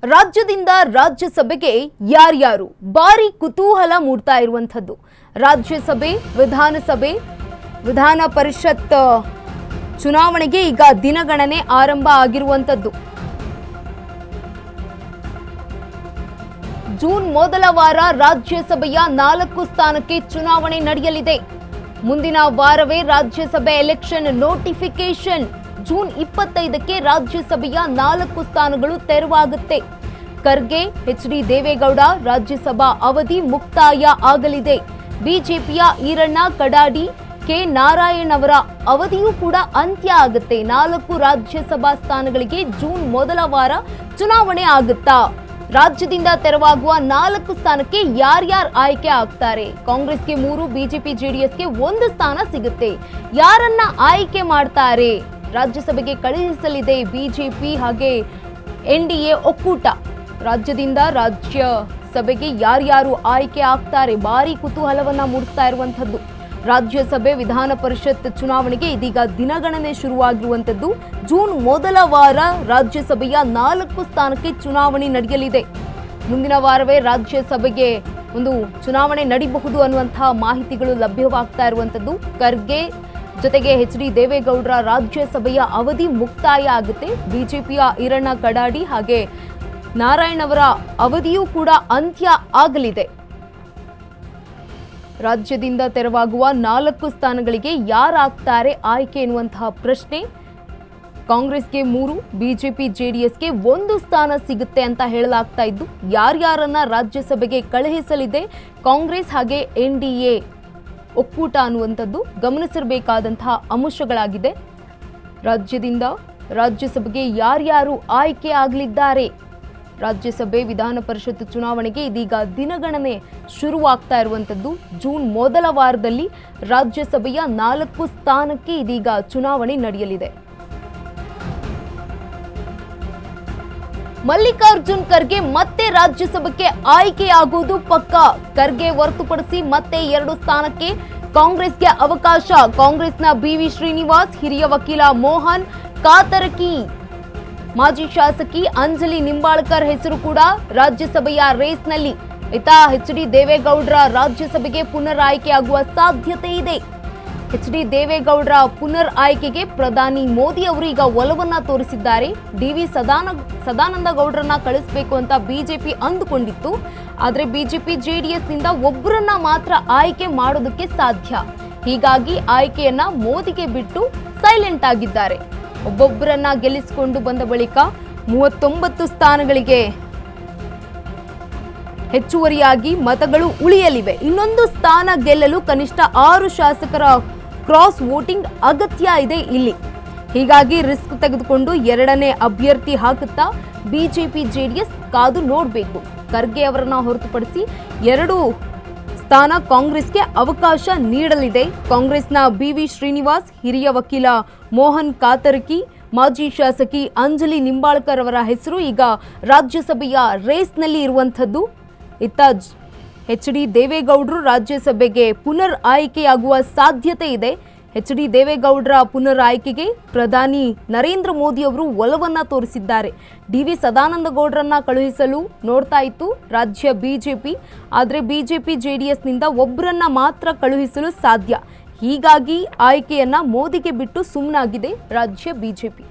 ರಾಜ್ಯದಿಂದ ರಾಜ್ಯಸಭೆಗೆ ಯಾರ್ಯಾರು ಭಾರಿ ಕುತೂಹಲ ಮೂಡ್ತಾ ಇರುವಂತದ್ದು. ರಾಜ್ಯಸಭೆ, ವಿಧಾನಸಭೆ, ವಿಧಾನ ಪರಿಷತ್ ಚುನಾವಣೆಗೆ ಈಗ ದಿನಗಣನೆ ಆರಂಭ ಆಗಿರುವಂತದ್ದು. ಜೂನ್ ಮೊದಲ ವಾರ ರಾಜ್ಯಸಭೆಯ 4 ಸ್ಥಾನಕ್ಕೆ ಚುನಾವಣೆ ನಡೆಯಲಿದೆ. ಮುಂದಿನ ವಾರವೇ ರಾಜ್ಯಸಭೆ ಎಲೆಕ್ಷನ್ ನೋಟಿಫಿಕೇಶನ್. ಜೂನ್ 25ಕ್ಕೆ ರಾಜ್ಯಸಭೆಯ 4 ಸ್ಥಾನಗಳು ತೆರವಾಗುತ್ತೆ. ಖರ್ಗೆ, ಎಚ್.ಡಿ. ದೇವೇಗೌಡ ರಾಜ್ಯಸಭಾ ಅವಧಿ ಮುಕ್ತಾಯ ಆಗಲಿದೆ. ಬಿಜೆಪಿಯ ಈರಣ್ಣ ಕಡಾಡಿ, ಕೆ. ನಾರಾಯಣ್ ಅವರ ಅವಧಿಯೂ ಕೂಡ ಅಂತ್ಯ ಆಗುತ್ತೆ. 4 ರಾಜ್ಯಸಭಾ ಸ್ಥಾನಗಳಿಗೆ ಜೂನ್ ಮೊದಲ ವಾರ ಚುನಾವಣೆ ಆಗುತ್ತಾ? ರಾಜ್ಯದಿಂದ ತೆರವಾಗುವ 4 ಸ್ಥಾನಕ್ಕೆ ಯಾರ್ಯಾರು ಆಯ್ಕೆ ಆಗ್ತಾರೆ? ಕಾಂಗ್ರೆಸ್ಗೆ 3, ಬಿಜೆಪಿ ಜೆಡಿಎಸ್ಗೆ 1 ಸ್ಥಾನ ಸಿಗುತ್ತೆ. ಯಾರನ್ನ ಆಯ್ಕೆ ಮಾಡ್ತಾರೆ? ರಾಜ್ಯಸಭೆಗೆ ಕಳುಹಿಸಲಿದೆ ಬಿಜೆಪಿ ಹಾಗೆ ಎನ್ಡಿಎ ಒಕ್ಕೂಟ. ರಾಜ್ಯದಿಂದ ರಾಜ್ಯಸಭೆಗೆ ಯಾರ್ಯಾರು ಆಯ್ಕೆ ಆಗ್ತಾರೆ? ಭಾರಿ ಕುತೂಹಲವನ್ನ ಮೂಡಿಸ್ತಾ ಇರುವಂತದ್ದು. ರಾಜ್ಯಸಭೆ, ವಿಧಾನ ಪರಿಷತ್ ಚುನಾವಣೆಗೆ ಇದೀಗ ದಿನಗಣನೆ ಶುರುವಾಗಿರುವಂತದ್ದು. ಜೂನ್ ಮೊದಲ ವಾರ ರಾಜ್ಯಸಭೆಯ 4 ಸ್ಥಾನಕ್ಕೆ ಚುನಾವಣೆ ನಡೆಯಲಿದೆ. ಮುಂದಿನ ವಾರವೇ ರಾಜ್ಯಸಭೆಗೆ ಒಂದು ಚುನಾವಣೆ ನಡೀಬಹುದು ಅನ್ನುವಂತಹ ಮಾಹಿತಿಗಳು ಲಭ್ಯವಾಗ್ತಾ ಇರುವಂತದ್ದು. ಖರ್ಗೆ ಜೊತೆಗೆ ಎಚ್.ಡಿ. ದೇವೇಗೌಡರ ರಾಜ್ಯಸಭೆಯ ಅವಧಿ ಮುಕ್ತಾಯ ಆಗುತ್ತೆ. ಬಿಜೆಪಿಯ ಈರಣ್ಣ ಕಡಾಡಿ ಹಾಗೆ ನಾರಾಯಣ್ ಅವರ ಅವಧಿಯೂ ಕೂಡ ಅಂತ್ಯ ಆಗಲಿದೆ. ರಾಜ್ಯದಿಂದ ತೆರವಾಗುವ 4 ಸ್ಥಾನಗಳಿಗೆ ಯಾರಾಗ್ತಾರೆ ಆಯ್ಕೆ ಎನ್ನುವಂತಹ ಪ್ರಶ್ನೆ. ಕಾಂಗ್ರೆಸ್ಗೆ 3, ಬಿಜೆಪಿ ಜೆಡಿಎಸ್ಗೆ 1 ಸ್ಥಾನ ಸಿಗುತ್ತೆ ಅಂತ ಹೇಳಲಾಗ್ತಾ ಇದ್ದು, ಯಾರ್ಯಾರನ್ನ ರಾಜ್ಯಸಭೆಗೆ ಕಳುಹಿಸಲಿದೆ ಕಾಂಗ್ರೆಸ್ ಹಾಗೆ ಎನ್ಡಿಎ ಒಕ್ಕೂಟ ಅನ್ನುವಂಥದ್ದು ಗಮನಿಸಿರಬೇಕಾದಂತಹ ಅಂಶಗಳಾಗಿದೆ. ರಾಜ್ಯದಿಂದ ರಾಜ್ಯಸಭೆಗೆ ಯಾರ್ಯಾರು ಆಯ್ಕೆ ಆಗಲಿದ್ದಾರೆ? ರಾಜ್ಯಸಭೆ, ವಿಧಾನ ಪರಿಷತ್ ಚುನಾವಣೆಗೆ ಇದೀಗ ದಿನಗಣನೆ ಶುರುವಾಗ್ತಾ ಇರುವಂತದ್ದು. ಜೂನ್ ಮೊದಲ ವಾರದಲ್ಲಿ ರಾಜ್ಯಸಭೆಯ 4 ಸ್ಥಾನಕ್ಕೆ ಇದೀಗ ಚುನಾವಣೆ ನಡೆಯಲಿದೆ. ಮಲ್ಲಿಕಾರ್ಜುನ್ ಖರ್ಗೆ ಮತ್ತೆ ರಾಜ್ಯಸಭೆಗೆ ಆಯ್ಕೆಯಾಗುವುದು ಪಕ್ಕಾ. ಖರ್ಗೆ ಹೊರತುಪಡಿಸಿ ಮತ್ತೆ 2 ಸ್ಥಾನಕ್ಕೆ ಕಾಂಗ್ರೆಸ್ಗೆ ಅವಕಾಶ. ಕಾಂಗ್ರೆಸ್ನ ಬಿ.ವಿ. ಶ್ರೀನಿವಾಸ್, ಹಿರಿಯ ವಕೀಲ ಮೋಹನ್ ಕಾತರಕಿ, ಮಾಜಿ ಶಾಸಕಿ ಅಂಜಲಿ ನಿಂಬಾಳ್ಕರ್ ಹೆಸರು ಕೂಡ ರಾಜ್ಯಸಭೆಯ ರೇಸ್ನಲ್ಲಿ. ಎಚ್.ಡಿ. ದೇವೇಗೌಡರ ರಾಜ್ಯಸಭೆಗೆ ಪುನರ್ ಆಯ್ಕೆಯಾಗುವ ಸಾಧ್ಯತೆ ಇದೆ. ಎಚ್.ಡಿ. ದೇವೇಗೌಡರ ಪುನರ್ ಆಯ್ಕೆಗೆ ಪ್ರಧಾನಿ ಮೋದಿ ಅವರು ಈಗ ಒಲವನ್ನ ತೋರಿಸಿದ್ದಾರೆ. ಡಿ.ವಿ. ಸದಾನಂದ ಗೌಡರನ್ನ ಕಳಿಸಬೇಕು ಅಂತ ಬಿಜೆಪಿ ಅಂದುಕೊಂಡಿತ್ತು. ಆದರೆ ಬಿಜೆಪಿ ಜೆಡಿಎಸ್ನಿಂದ ಒಬ್ಬರನ್ನ ಮಾತ್ರ ಆಯ್ಕೆ ಮಾಡೋದಕ್ಕೆ ಸಾಧ್ಯ. ಹೀಗಾಗಿ ಆಯ್ಕೆಯನ್ನ ಮೋದಿಗೆ ಬಿಟ್ಟು ಸೈಲೆಂಟ್ ಆಗಿದ್ದಾರೆ. ಒಬ್ಬೊಬ್ಬರನ್ನ ಗೆಲ್ಲಿಸಿಕೊಂಡು ಬಂದ ಬಳಿಕ 39 ಸ್ಥಾನಗಳಿಗೆ ಹೆಚ್ಚುವರಿಯಾಗಿ ಮತಗಳು ಉಳಿಯಲಿವೆ. ಇನ್ನೊಂದು ಸ್ಥಾನ ಗೆಲ್ಲಲು ಕನಿಷ್ಠ 6 ಶಾಸಕರ ಕ್ರಾಸ್ ವೋಟಿಂಗ್ ಅಗತ್ಯ ಇದೆ ಇಲ್ಲಿ. ಹೀಗಾಗಿ ರಿಸ್ಕ್ ತೆಗೆದುಕೊಂಡು 2ನೇ ಅಭ್ಯರ್ಥಿ ಹಾಕುತ್ತಾ ಬಿಜೆಪಿ ಜೆಡಿಎಸ್ ಕಾದು ನೋಡಬೇಕು. ಖರ್ಗೆ ಅವರನ್ನ ಹೊರತುಪಡಿಸಿ 2 ಸ್ಥಾನ ಕಾಂಗ್ರೆಸ್ಗೆ ಅವಕಾಶ ನೀಡಲಿದೆ. ಕಾಂಗ್ರೆಸ್ನ ಬಿ.ವಿ. ಶ್ರೀನಿವಾಸ್, ಹಿರಿಯ ವಕೀಲ ಮೋಹನ್ ಕಾತರಕಿ, ಮಾಜಿ ಶಾಸಕಿ ಅಂಜಲಿ ನಿಂಬಾಳ್ಕರ್ ಅವರ ಹೆಸರು ಈಗ ರಾಜ್ಯಸಭೆಯ ರೇಸ್ನಲ್ಲಿ ಇರುವಂಥದ್ದು. ಇತ್ತ ಎಚ್.ಡಿ. ದೇವೇಗೌಡರು ರಾಜ್ಯಸಭೆಗೆ ಪುನರ್ ಆಯ್ಕೆಯಾಗುವ ಸಾಧ್ಯತೆ ಇದೆ. ಎಚ್.ಡಿ. ದೇವೇಗೌಡರ ಪುನರ್ ಆಯ್ಕೆಗೆ ಪ್ರಧಾನಿ ನರೇಂದ್ರ ಮೋದಿ ಅವರು ಒಲವನ್ನ ತೋರಿಸಿದ್ದಾರೆ. ಡಿ.ವಿ. ಸದಾನಂದ ಗೌಡರನ್ನ ಕಳುಹಿಸಲು ನೋಡ್ತಾ ಇತ್ತು ರಾಜ್ಯ ಬಿಜೆಪಿ. ಆದರೆ ಬಿಜೆಪಿ ಜೆಡಿಎಸ್ನಿಂದ ಒಬ್ಬರನ್ನ ಮಾತ್ರ ಕಳುಹಿಸಲು ಸಾಧ್ಯ. ಹೀಗಾಗಿ ಆಯ್ಕೆಯನ್ನ ಮೋದಿಗೆ ಬಿಟ್ಟು ಸುಮ್ಮನಾಗಿದೆ ರಾಜ್ಯ ಬಿಜೆಪಿ.